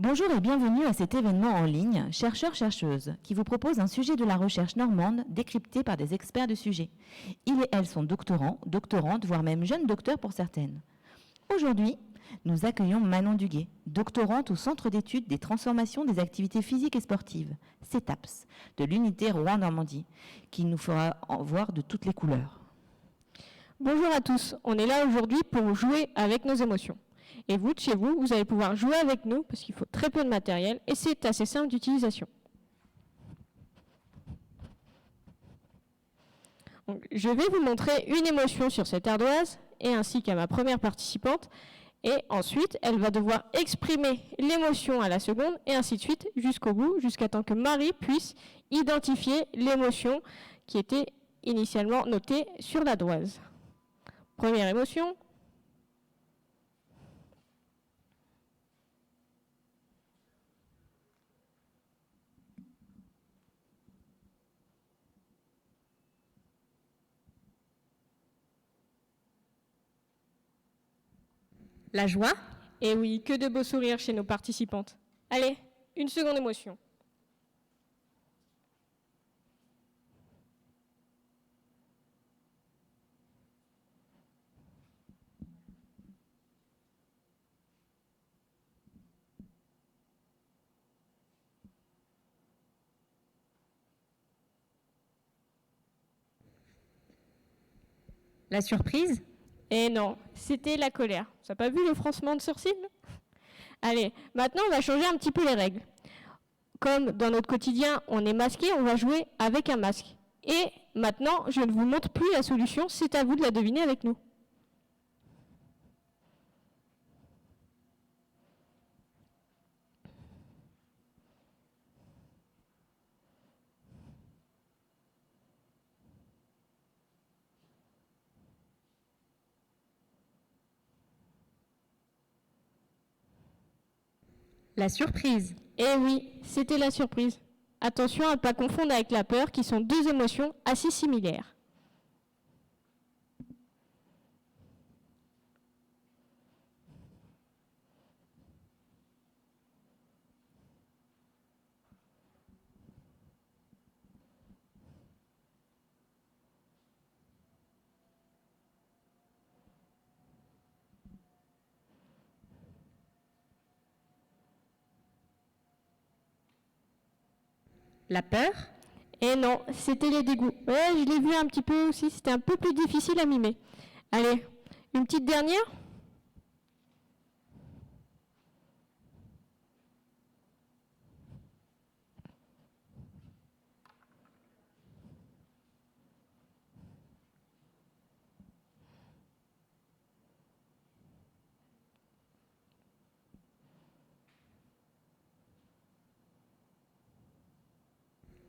Bonjour et bienvenue à cet événement en ligne Chercheurs-chercheuses qui vous propose un sujet de la recherche normande décrypté par des experts de sujet. Ils et elles sont doctorants, doctorantes, voire même jeunes docteurs pour certaines. Aujourd'hui, nous accueillons Manon Duguet, doctorante au Centre d'études des transformations des activités physiques et sportives, CETAPS, de l'unité Rouen-Normandie, qui nous fera en voir de toutes les couleurs. Bonjour à tous, on est là aujourd'hui pour jouer avec nos émotions. Et vous, de chez vous, vous allez pouvoir jouer avec nous parce qu'il faut très peu de matériel et c'est assez simple d'utilisation. Je vais vous montrer une émotion sur cette ardoise et ainsi qu'à ma première participante. Et ensuite, elle va devoir exprimer l'émotion à la seconde et ainsi de suite jusqu'au bout, jusqu'à temps que Marie puisse identifier l'émotion qui était initialement notée sur l'ardoise. Première émotion. La joie. Et oui, que de beaux sourires chez nos participantes. Allez, une seconde émotion. La surprise. Et non, c'était la colère. Ça n'a pas vu le froncement de sourcils? Allez, maintenant on va changer un petit peu les règles. Comme dans notre quotidien, on est masqué, on va jouer avec un masque. Et maintenant, je ne vous montre plus la solution, c'est à vous de la deviner avec nous. La surprise. Eh oui, c'était la surprise. Attention à ne pas confondre avec la peur, qui sont deux émotions assez similaires. La peur. Et non, c'était les dégoûts. Ouais, je l'ai vu un petit peu aussi, c'était un peu plus difficile à mimer. Allez, une petite dernière.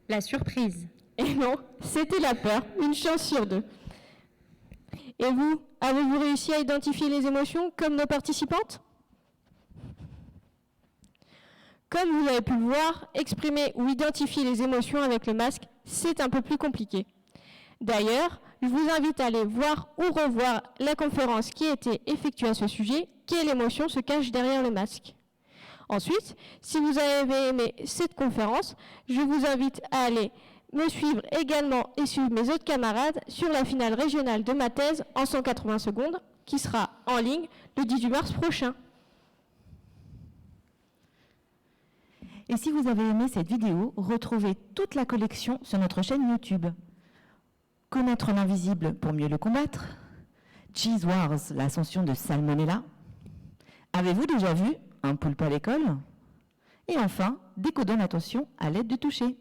La surprise. Et non, c'était la peur, une chance sur deux. Et vous, avez-vous réussi à identifier les émotions comme nos participantes? Comme vous avez pu le voir, exprimer ou identifier les émotions avec le masque, c'est un peu plus compliqué. D'ailleurs, je vous invite à aller voir ou revoir la conférence qui a été effectuée à ce sujet, quelle émotion se cache derrière le masque. Ensuite, si vous avez aimé cette conférence, je vous invite à aller me suivre également et suivre mes autres camarades sur la finale régionale de ma thèse en 180 secondes, qui sera en ligne le 18 mars prochain. Et si vous avez aimé cette vidéo, retrouvez toute la collection sur notre chaîne YouTube. Connaître l'invisible pour mieux le combattre. Cheese Wars, l'ascension de Salmonella. Avez-vous déjà vu un poulpe à l'école? Et enfin, décodons l'attention à l'aide du toucher.